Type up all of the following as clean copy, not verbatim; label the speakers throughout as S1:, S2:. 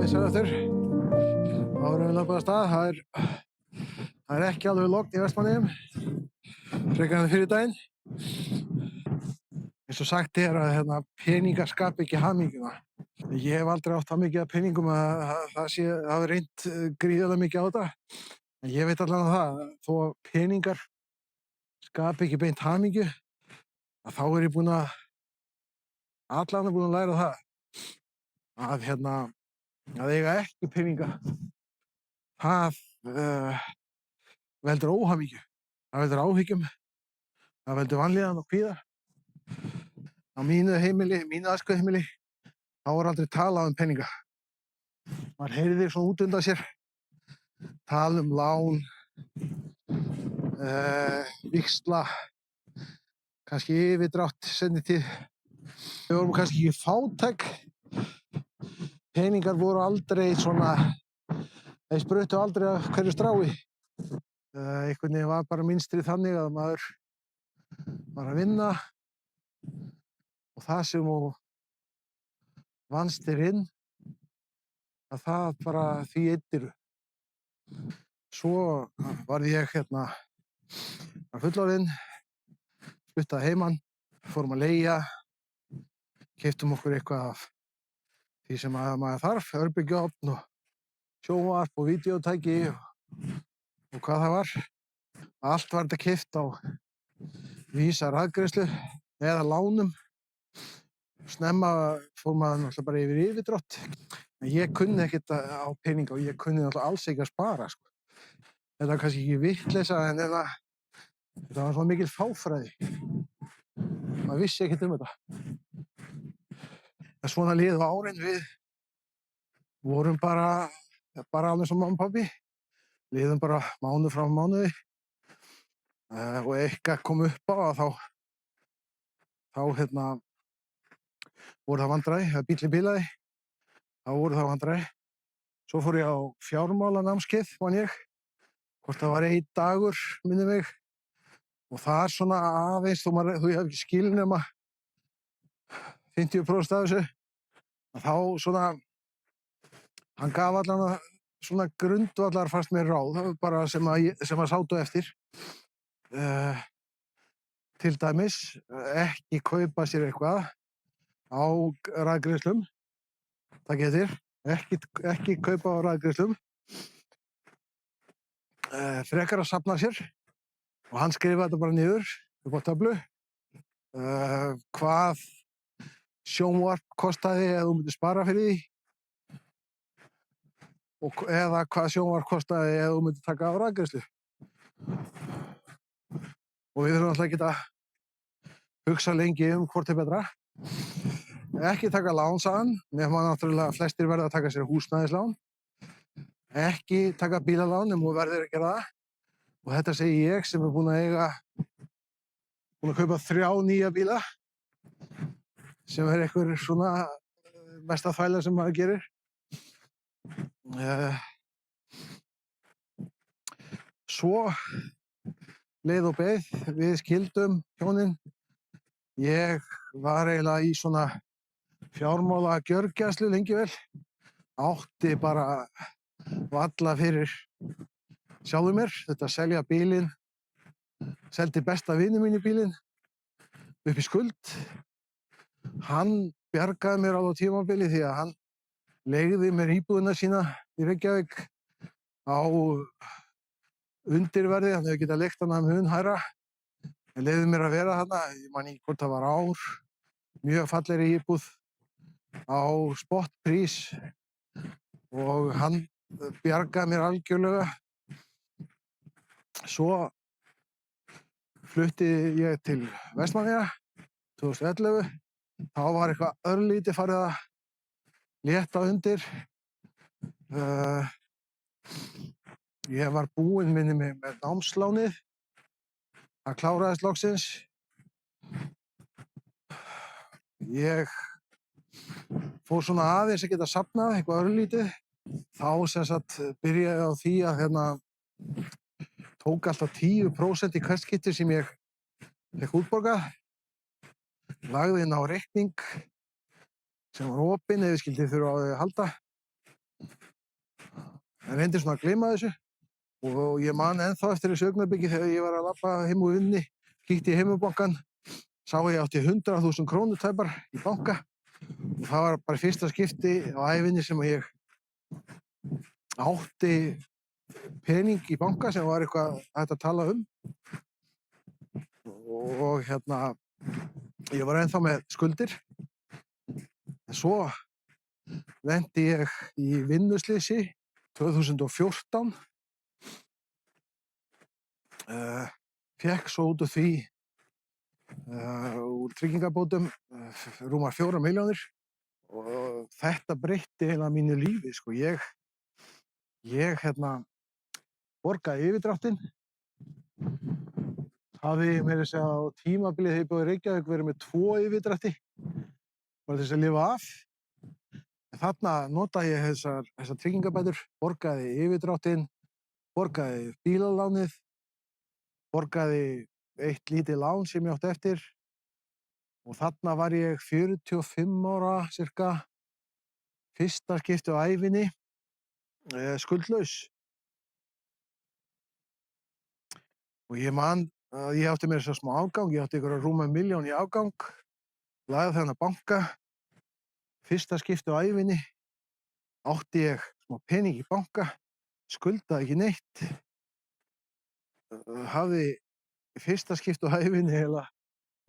S1: komið sér eftir. Þá erum við löpað af stað. Það er ekki alveg logn í Vestmannaeyjum, frekar en fyrir daginn. Eins og sagt er að peningar skapa ekki hamingjuna. Ég hef aldrei átt það mikið af peningum að það hafi reynt gríðarlega mikið á þetta. En ég veit allan það, þó að peningar skapa ekki beint hamingju, að þá er ég búinn að læra það að eiga ekki peninga. Það veldur óhamingju, það veldur áhyggjum, það veldur vanlíðan og kvíða. Á mínu heimili, mínu æskuheimili, þá var aldrei talað um peninga. Maður heyrði svona út undan sér, tala um lán, víxla, kannski yfirdrátt seinni tíð. Við vorum kannski ekki fátæk, peningar voru aldrei svona, þeir spruttu aldrei af hverju strái. Einhvern veginn var bara mynstrið þannig að maður var að vinna og það sem þú vannst þér inn, að það bara því eyddirðu. Svo varð ég fullorðinn, fluttaði heiman, fórum að leigja, keyptum okkur eitthvað af því sem maður þarf, örbylgjuofn og sjónvarp og vídeótæki og hvað það var. Allt var þetta keypt á Visa rafgreiðslu eða lánum. Snemma fór maður náttúrulega bara yfir yfirdrátt. En ég kunni ekkert á peninga og ég kunni náttúrulega alls ekki að spara, sko. Þetta var kannski ekki vitleysa en þetta var svona mikil fáfræði. Maður vissi ekkert um þetta. En svona liðu árin, við vorum bara alveg sem mamma og pabbi. Liðum bara mánuð frá mánuði. Og eitthvað kom upp á að þá voru það vandræði, eða bíllinn bilaði. Þá voru það vandræði. Svo fór ég á fjármálanámskeið, man ég. Hvort það var 1 dagur, minnir mig. Og það er svona aðeins, þú hef ekki skilin nema 50% af þessu. Þá svona, hann gaf allan svona grundvallar fannst mér ráð, bara sem að sátu eftir. Til dæmis, ekki kaupa sér eitthvað á rafgreiðslum. Það getur, ekki kaupa á rafgreiðslum. Frekar að safna sér. Og hann skrifaði þetta bara niður upp á töflu. Hvað sjónvarp kostaði eða þú myndir spara fyrir því. Eða hvað sjónvarp kostaði eða þú myndir taka á rafgreiðslu. Og við þurfum alltaf ekki að hugsa lengi hvort er betra. Ekki taka lán, sagði hann, nema náttúrulega flestir verða að taka sér húsnæðislán. Ekki taka bílalán, nema þú verður að gera það. Og þetta segi ég sem er búinn að kaupa 3 nýja bíla, sem er einhver svona mesta þvæla sem maður gerir. Svo leið og beið, við skildum hjónin. Ég var eiginlega í svona fjármála gjörgæslu lengi vel. Átti bara valla fyrir sjálfur mér, þetta að selja bílinn. Seldi besta vini mínu bílinn upp í skuld. Hann bjargaði mér alveg á tímabili því að hann leigði mér íbúðina sína í Reykjavík á undirverði, hann hefur getað leigt hana mun hærra. Hann leyfði mér að vera þarna, ég man ekki hvort það var ár, mjög fallegri íbúð á spottprís og hann bjargaði mér algjörlega. Svo flutti ég til Vestmannaeyja 2011. Þá var eitthvað örlítið farið að létta undir. Ég var búinn minni mig með námslánið. Það kláraðist loksins. Ég fór svona aðeins að geta safnað eitthvað örlítið. Þá sem sagt byrjaði á því að tók alltaf 10% í hvert skipti sem ég fékk útborgað. Lagði inn á reikning sem var opinn ef ég skildi þurfa á því að halda. En reyndi svona að gleyma þessu og ég man ennþá eftir þessu augnablikki þegar ég var að labba heim úr vinnu, kíkti í heimabankann, sá ég átti 100.000 krónur tæpar í banka og það var bara fyrsta skipti á ævinni sem ég átti pening í banka sem var eitthvað hægt að tala um og ég var ennþá með skuldir. En svo lenti ég í vinnuslysi 2014, fékk svo út úr því úr tryggingabótum rúmar 4 milljónir og þetta breytti eiginlega mínu lífi, sko. Ég borgaði yfirdráttinn, hafði meira að segja á tímabilið þegar ég bjó í Reykjavík verið með 2 yfirdrætti, bara til þess að lifa af. En þarna notaði ég þessar tryggingabætur, borgaði yfirdráttinn, borgaði bílalánið, borgaði eitt lítið lán sem ég átti eftir og þarna var ég 45 ára cirka, fyrsta skipti á ævinni, skuldlaus. Og ég man að ég átti meira að segja smá afgang, ég átti einhverja rúma 1 milljón í afgang, lagði þennan banka, fyrsta skipti á ævinni, átti ég smá pening í banka, skuldaði ekki neitt, hafði fyrsta skipti á ævinni eiginlega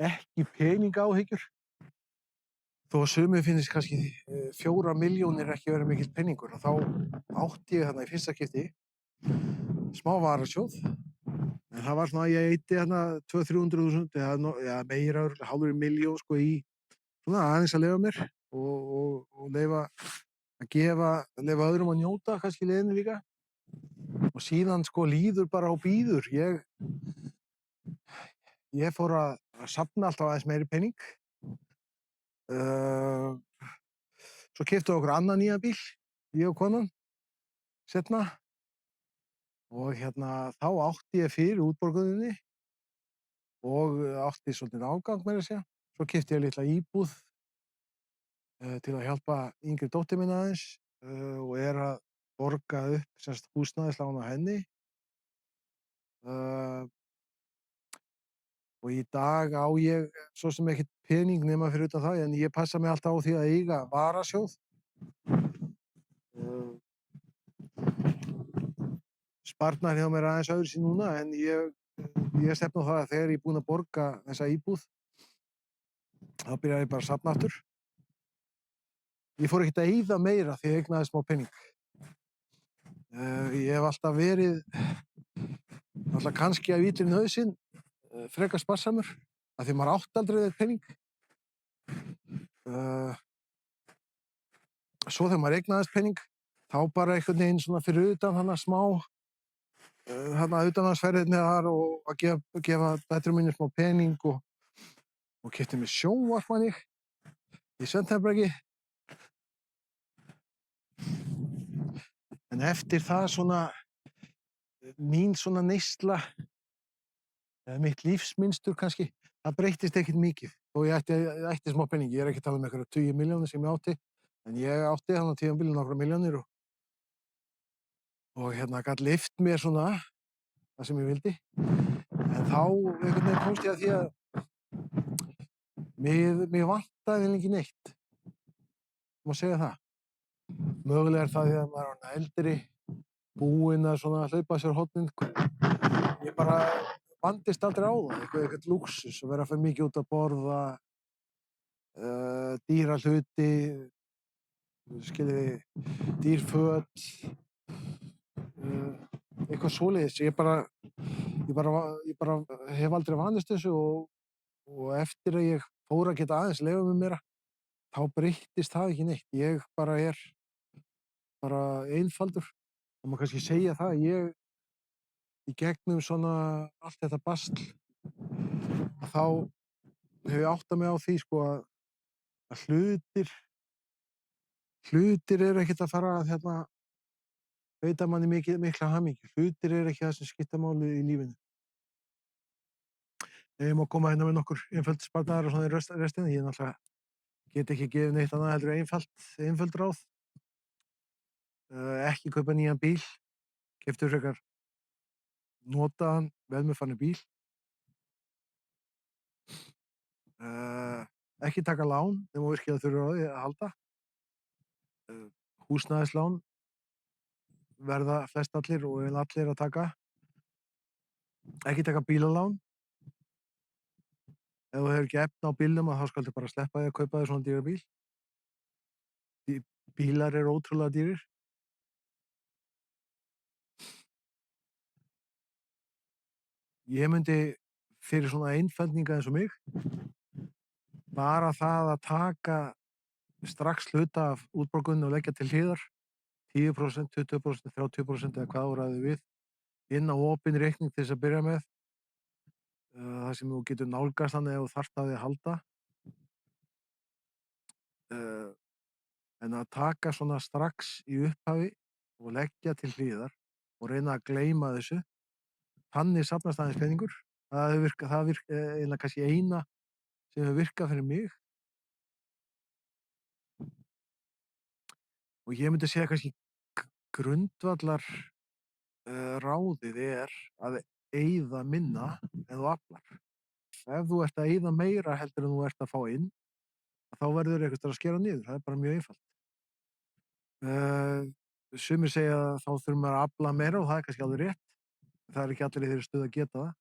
S1: ekki peningaáhyggjur. Þó að sumum finnist kannski 4 milljónir ekki vera mikill peningur og þá átti ég þarna í fyrsta skipti smá varasjóð. En það var svona að ég eyddi þarna 200-300.000 eða meira, hálfur milljón sko í svona aðeins að leyfa mér og leyfa öðrum að njóta kannski leiðinni líka. Og síðan sko líður bara og býður. Ég fór að safna alltaf aðeins meiri pening. Svo keyptum við okkur annan nýjan bíl, ég og konan, seinna. Og þá átti ég fyrir útborguninni og átti svolítið afgang meira að segja. Svo keypti ég litla íbúð til að hjálpa yngri dóttur minni aðeins og að borga upp semst húsnæðislán á henni. Og í dag á ég svo sem ekkert pening nema fyrir utan það, en ég passa mig alltaf á því að eiga varasjóð. Sparnar hjá mér aðeins öðruvísi núna, en ég stefni á það að þegar ég er búinn að borga þessa íbúð, þá byrja ég bara að safna aftur. Ég fór ekkert að eyða meira því ég eignaði smá pening. Ég hef alltaf verið, kannski af illri nauðsyn, frekar sparsamur, af því maður átti aldrei þeir pening. Svo þegar maður eignaðist pening, þá bara einhvern veginn svona fyrir utan hana smá, utanlandsferðirnar þar og að gefa dætrum minni smá pening og keypti mér sjónvarp man ég í svefnherbergi. En eftir það svona, mín svona neysla, eða mitt lífsmynstur kannski, það breyttist ekkert mikið. Og ég ætti smá pening, ég er ekki að tala um einhverja 20 milljónir sem ég átti, en ég átti þarna á tímabili nokkrar milljónir og gat lyft mér svona það sem ég vildi. En þá einhvern veginn komst ég að því að mig vantaði ekki neitt. Má segja það. Mögulega er það því að maður er orðinn eldri, búinn að svona hlaupa sér hornin. Ég bara vandist aldrei á það, eitthvað lúxus, að vera fyrir mikið út að borða, dýra hluti, skiljiði, dýr föt, eitthvað svoleiðis. Ég bara hef aldrei vanist þessu og eftir að ég fór að geta aðeins leyfa með mér, þá breyttist það ekki neitt. Ég bara er bara einfaldur. Það má kannski segja það, ég í gegnum svona allt þetta basl, að þá hef ég áttað mig á því sko að hlutir eru ekkert að fara að veita manni mikla hamingju. Hlutir eru ekki það sem skipta máli í lífinu. Ég má koma hérna með nokkur einföld sparnaðar og svona í restina. Ég náttúrulega get ekki gefið neitt annað heldur einföld ráð. Ekki kaupa nýjan bíl, keyptu frekar notaðan, vel meðfarinn bíl. Ekki taka lán nema þú virkilega þurfir á því að halda. Húsnæðislán verða flestallir og eiginlega allir að taka. Ekki taka bílalán. Ef þú hefur ekki efni á bílnum þá skaltu bara sleppa því að kaupa þér svona dýran bíl. Bílar eru ótrúlega dýrir. Ég myndi fyrir svona einfeldninga eins og mig bara það að taka strax hluta af útborguninni og leggja til hliðar 10%, 20%, 30% eða hvað þú ræður við inn á opinn reikning til þess að byrja með. Það sem þú getur nálgast þannig ef þú þarft á því að halda. En að taka svona strax í upphafi og leggja til hliðar og reyna að gleyma þessu, þannig safnast aðeins peningur. Það eiginlega kannski eina sem hefur virkað fyrir mig. Og ég myndi segja kannski grundvallar ráðið er að eyða minna en þú aflar. Ef þú ert að eyða meira heldur en þú ert að fá inn, þá verður einhvers staðar að skera niður. Það er bara mjög einfalt. Sumir segja að þá þurfum maður að afla meira og það er kannski alveg rétt. Það er ekki allir í þeirri stöðu að geta það.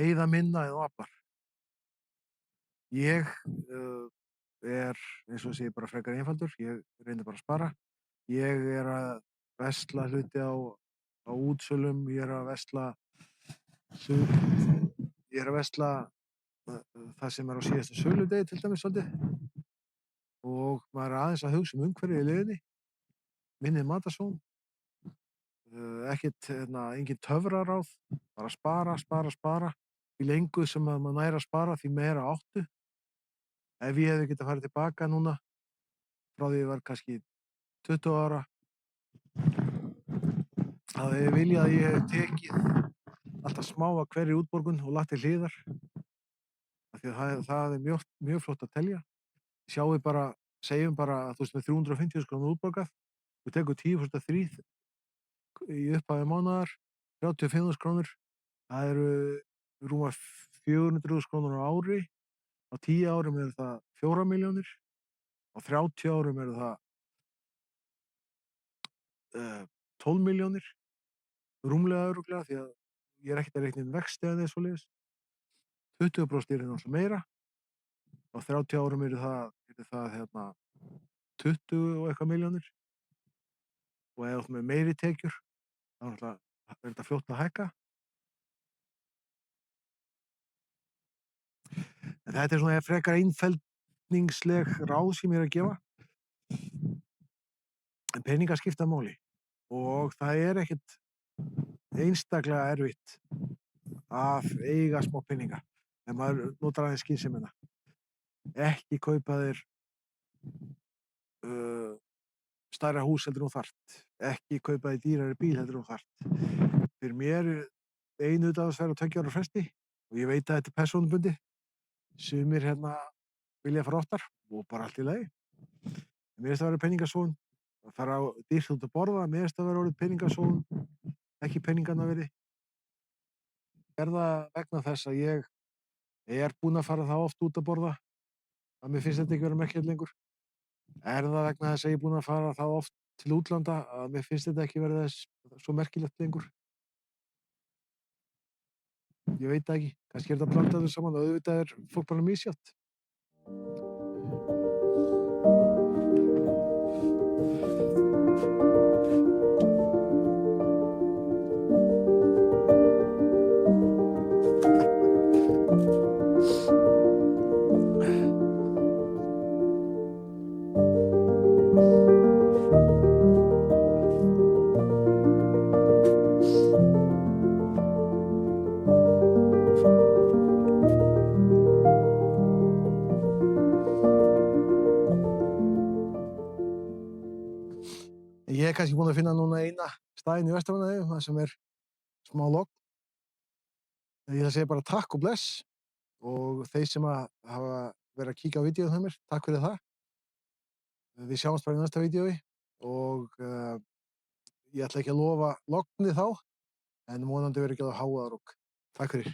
S1: Eyða minna en þú aflar. Ég er, eins og segi, bara frekar einfaldur. Ég reyndi bara að spara. Ég er að versla hluti á útsölum. Ég er að versla það sem er á síðasta söludegi til dæmis svolítið. Og maður er aðeins að hugsa umhverfið í leiðinni. Minni matarsóun. Engin töfraráð. Bara spara. Því lengur sem maður nær að spara, því meira áttu. Ef ég hefði getað farið tilbaka núna, frá því ég var kannski 20 ára, þá hefði ég viljað að ég hef tekið alltaf smá af hverri útborgun og lagt til hliðar. Af því að það er mjög flott að telja. Segjum bara að þú veist með 350.000 krónur útborgað, þú tekur 10% af því í upphafi mánaðar, 35.000 krónur, það eru rúmar 400.000 krónur á ári, á 10 árum eru það 4 milljónir, á 30 árum eru það 12 milljónir, rúmlega örugglega, því að ég er ekkert að reikna inn vexti eða neitt svoleiðis. 20% er náttúrulega meira, á 30 árum eru það 20 og eitthvað milljónir, og ef þú ert með meiri tekjur, þá náttúrulega er þetta fljótt að hækka. En þetta er svona frekar einfeldningsleg ráð sem ég er að gefa. En peningar skipta máli og það er ekkert einstaklega erfitt að eiga smá peninga ef maður notar aðeins skynsemina. Ekki kaupa þér stærra hús heldur en þú þarft. Ekki kaupa þér dýrari bíl heldur en þú þarft. Fyrir mér einu utanlandsferð á 2 ára fresti og ég veit að þetta er persónubundið. Sumir vilja fara oftar og bara allt í lagi. Mér finnst það að vera peningasóun. Að fara dýrt út að borða, mér finnst það að vera orðið peningasóun, ekki peninganna virði. Er það vegna þess að ég er búinn að fara það oft út að borða að mér finnst þetta ekki vera merkilegt lengur? Er það vegna þess að ég er búinn að fara það oft til útlanda að mér finnst þetta ekki verið svo merkilegt lengur? Ég veit það ekki. Kannski er þetta blandað þau saman og auðvitað er fólk bara misjafnt. Ég er kannski búinn að finna núna eina staðinn í Vestmannaeyjum, það sem er smá logn. Ég ætla að segja bara takk og bless og þeir sem hafa verið að kíkja á vídeóið hjá mér, takk fyrir það. Við sjáumst bara í næsta vídeói. og ég ætla ekki að lofa logni þá, en vonandi verður ekki á hávaðarok. Takk fyrir.